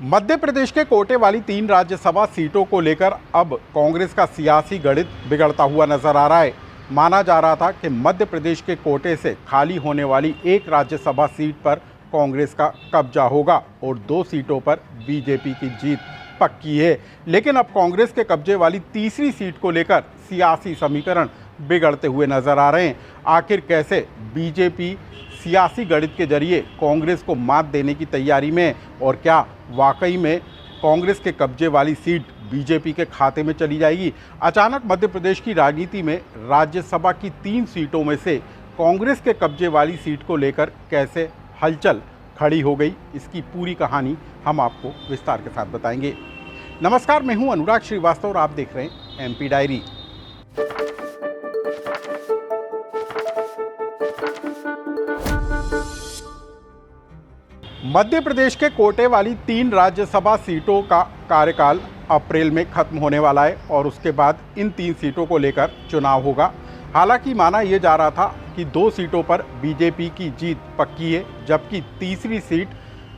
मध्य प्रदेश के कोटे वाली 3 राज्यसभा सीटों को लेकर अब कांग्रेस का सियासी गणित बिगड़ता हुआ नजर आ रहा है। माना जा रहा था कि मध्य प्रदेश के कोटे से खाली होने वाली एक राज्यसभा सीट पर कांग्रेस का कब्जा होगा और 2 सीटों पर बीजेपी की जीत पक्की है। लेकिन अब कांग्रेस के कब्जे वाली तीसरी सीट को लेकर सियासी समीकरण बिगड़ते हुए नजर आ रहे हैं। आखिर कैसे बीजेपी सियासी गणित के जरिए कांग्रेस को मात देने की तैयारी में और क्या वाकई में कांग्रेस के कब्जे वाली सीट बीजेपी के खाते में चली जाएगी? अचानक मध्य प्रदेश की राजनीति में राज्यसभा की 3 सीटों में से कांग्रेस के कब्जे वाली सीट को लेकर कैसे हलचल खड़ी हो गई, इसकी पूरी कहानी हम आपको विस्तार के साथ बताएंगे। नमस्कार, मैं हूं अनुराग श्रीवास्तव और आप देख रहे हैं एमपी डायरी। मध्य प्रदेश के कोटे वाली 3 राज्यसभा सीटों का कार्यकाल अप्रैल में खत्म होने वाला है और उसके बाद इन 3 सीटों को लेकर चुनाव होगा। हालांकि माना यह जा रहा था कि 2 सीटों पर बीजेपी की जीत पक्की है, जबकि तीसरी सीट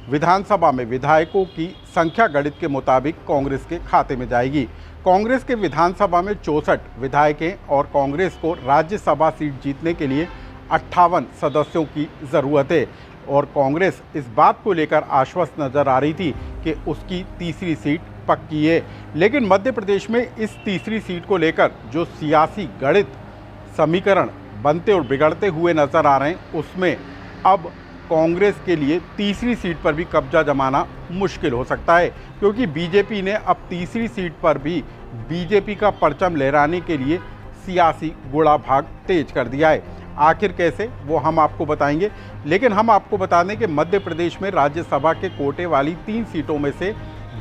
विधानसभा में विधायकों की संख्या गणित के मुताबिक कांग्रेस के खाते में जाएगी। कांग्रेस के विधानसभा में 64 विधायक हैं और कांग्रेस को राज्यसभा सीट जीतने के लिए 58 सदस्यों की ज़रूरत है और कांग्रेस इस बात को लेकर आश्वस्त नजर आ रही थी कि उसकी तीसरी सीट पक्की है। लेकिन मध्य प्रदेश में इस तीसरी सीट को लेकर जो सियासी गणित समीकरण बनते और बिगड़ते हुए नजर आ रहे हैं, उसमें अब कांग्रेस के लिए तीसरी सीट पर भी कब्जा जमाना मुश्किल हो सकता है, क्योंकि बीजेपी ने अब तीसरी सीट पर भी बीजेपी का परचम लहराने के लिए सियासी गुड़ा भाग तेज कर दिया है। आखिर कैसे, वो हम आपको बताएंगे। लेकिन हम आपको बता दें कि मध्य प्रदेश में राज्यसभा के कोटे वाली 3 सीटों में से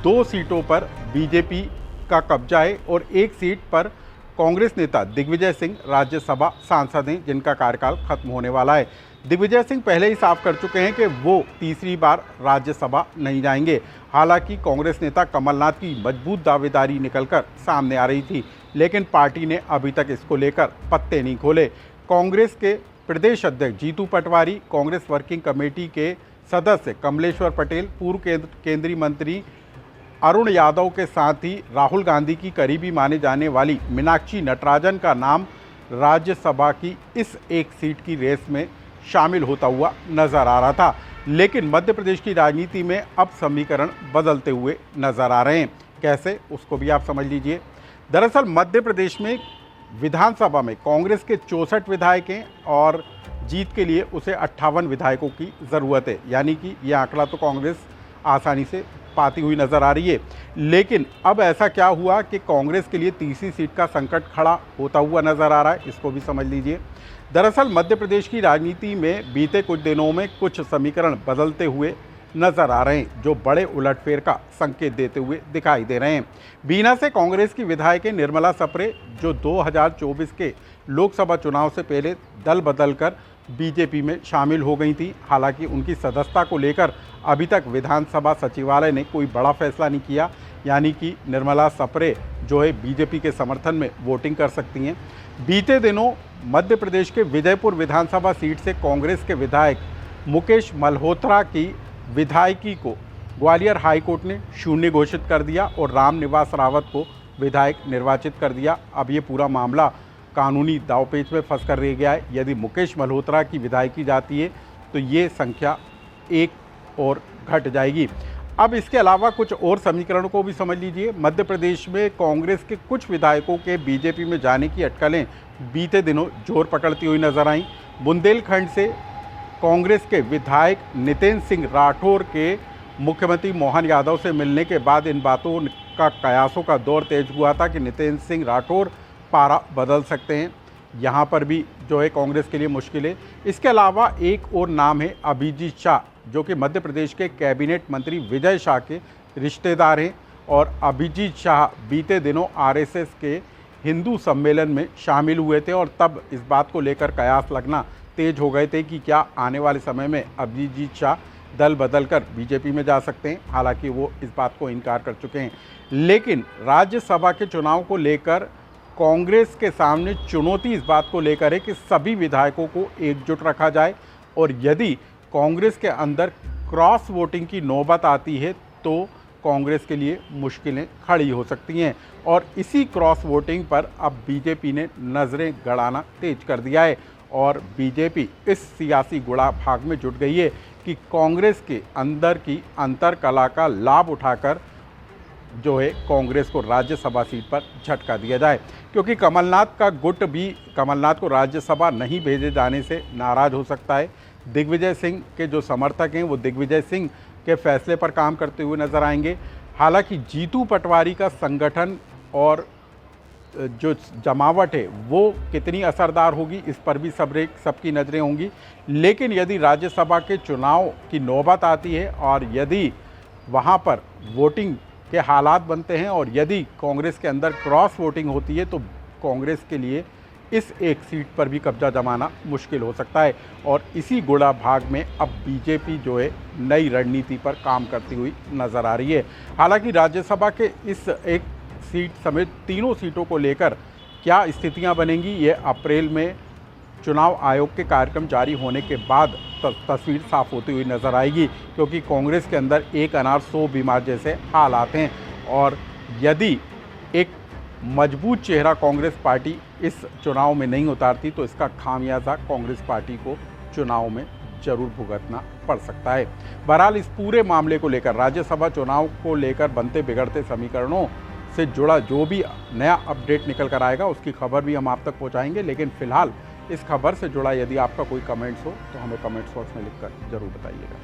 2 सीटों पर बीजेपी का कब्जा है और 1 सीट पर कांग्रेस नेता दिग्विजय सिंह राज्यसभा सांसद हैं, जिनका कार्यकाल खत्म होने वाला है। दिग्विजय सिंह पहले ही साफ कर चुके हैं कि वो तीसरी बार राज्यसभा नहीं जाएंगे। हालांकि कांग्रेस नेता कमलनाथ की मजबूत दावेदारी निकलकर सामने आ रही थी, लेकिन पार्टी ने अभी तक इसको लेकर पत्ते नहीं खोले। कांग्रेस के प्रदेश अध्यक्ष जीतू पटवारी, कांग्रेस वर्किंग कमेटी के सदस्य कमलेश्वर पटेल, पूर्व केंद्रीय मंत्री अरुण यादव के साथ ही राहुल गांधी की करीबी माने जाने वाली मीनाक्षी नटराजन का नाम राज्यसभा की इस एक सीट की रेस में शामिल होता हुआ नजर आ रहा था। लेकिन मध्य प्रदेश की राजनीति में अब समीकरण बदलते हुए नजर आ रहे हैं। कैसे, उसको भी आप समझ लीजिए। दरअसल मध्य प्रदेश में विधानसभा में कांग्रेस के 64 विधायक हैं और जीत के लिए उसे 58 विधायकों की ज़रूरत है, यानी कि यह आंकड़ा तो कांग्रेस आसानी से पाती हुई नज़र आ रही है। लेकिन अब ऐसा क्या हुआ कि कांग्रेस के लिए तीसरी सीट का संकट खड़ा होता हुआ नज़र आ रहा है, इसको भी समझ लीजिए। दरअसल मध्य प्रदेश की राजनीति में बीते कुछ दिनों में कुछ समीकरण बदलते हुए नजर आ रहे हैं, जो बड़े उलटफेर का संकेत देते हुए दिखाई दे रहे हैं। बीना से कांग्रेस की विधायक निर्मला सप्रे, जो 2024 के लोकसभा चुनाव से पहले दल बदलकर बीजेपी में शामिल हो गई थी। हालांकि उनकी सदस्यता को लेकर अभी तक विधानसभा सचिवालय ने कोई बड़ा फैसला नहीं किया, यानी कि निर्मला सप्रे जो है बीजेपी के समर्थन में वोटिंग कर सकती हैं। बीते दिनों मध्य प्रदेश के विजयपुर विधानसभा सीट से कांग्रेस के विधायक मुकेश मल्होत्रा की विधायकी को ग्वालियर हाईकोर्ट ने शून्य घोषित कर दिया और रामनिवास रावत को विधायक निर्वाचित कर दिया। अब ये पूरा मामला कानूनी दांवपेच में फंस कर रह गया है। यदि मुकेश मल्होत्रा की विधायकी जाती है तो ये संख्या 1 और घट जाएगी। अब इसके अलावा कुछ और समीकरणों को भी समझ लीजिए। मध्य प्रदेश में कांग्रेस के कुछ विधायकों के बीजेपी में जाने की अटकलें बीते दिनों जोर पकड़ती हुई नजर आईं। बुंदेलखंड से कांग्रेस के विधायक नितेंद्र सिंह राठौर के मुख्यमंत्री मोहन यादव से मिलने के बाद इन बातों का कयासों का दौर तेज हुआ था कि नितेंद्र सिंह राठौर पारा बदल सकते हैं। यहाँ पर भी जो है कांग्रेस के लिए मुश्किल है। इसके अलावा एक और नाम है अभिजीत शाह, जो कि मध्य प्रदेश के कैबिनेट मंत्री विजय शाह के रिश्तेदार हैं और अभिजीत शाह बीते दिनों आरएसएस के हिंदू सम्मेलन में शामिल हुए थे और तब इस बात को लेकर कयास लगना तेज हो गए थे कि क्या आने वाले समय में अभिजीत शाह दल बदलकर बीजेपी में जा सकते हैं। हालांकि वो इस बात को इनकार कर चुके हैं। लेकिन राज्यसभा के चुनाव को लेकर कांग्रेस के सामने चुनौती इस बात को लेकर है कि सभी विधायकों को एकजुट रखा जाए और यदि कांग्रेस के अंदर क्रॉस वोटिंग की नौबत आती है तो कांग्रेस के लिए मुश्किलें खड़ी हो सकती हैं। और इसी क्रॉस वोटिंग पर अब बीजेपी ने नज़रें गड़ाना तेज कर दिया है और बीजेपी इस सियासी गुड़ा भाग में जुट गई है कि कांग्रेस के अंदर की अंतर कला का लाभ उठाकर जो है कांग्रेस को राज्यसभा सीट पर झटका दिया जाए, क्योंकि कमलनाथ का गुट भी कमलनाथ को राज्यसभा नहीं भेजे जाने से नाराज़ हो सकता है। दिग्विजय सिंह के जो समर्थक हैं वो दिग्विजय सिंह के फैसले पर काम करते हुए नजर आएंगे। हालांकि जीतू पटवारी का संगठन और जो जमावट है वो कितनी असरदार होगी इस पर भी सबकी नज़रें होंगी। लेकिन यदि राज्यसभा के चुनाव की नौबत आती है और यदि वहाँ पर वोटिंग के हालात बनते हैं और यदि कांग्रेस के अंदर क्रॉस वोटिंग होती है तो कांग्रेस के लिए इस एक सीट पर भी कब्जा जमाना मुश्किल हो सकता है। और इसी गुड़ा भाग में अब बीजेपी जो है नई रणनीति पर काम करती हुई नज़र आ रही है। हालांकि राज्यसभा के इस एक सीट समेत तीनों सीटों को लेकर क्या स्थितियां बनेंगी ये अप्रैल में चुनाव आयोग के कार्यक्रम जारी होने के बाद तस्वीर साफ होती हुई नज़र आएगी, क्योंकि कांग्रेस के अंदर एक अनार 100 बीमार जैसे हालात हैं। और यदि एक मजबूत चेहरा कांग्रेस पार्टी इस चुनाव में नहीं उतारती तो इसका खामियाजा कांग्रेस पार्टी को चुनाव में जरूर भुगतना पड़ सकता है। बहरहाल इस पूरे मामले को लेकर राज्यसभा चुनाव को लेकर बनते बिगड़ते समीकरणों से जुड़ा जो भी नया अपडेट निकल कर आएगा उसकी खबर भी हम आप तक पहुंचाएंगे। लेकिन फिलहाल इस खबर से जुड़ा यदि आपका कोई कमेंट्स हो तो हमें कमेंट्स बॉक्स में लिखकर जरूर बताइएगा।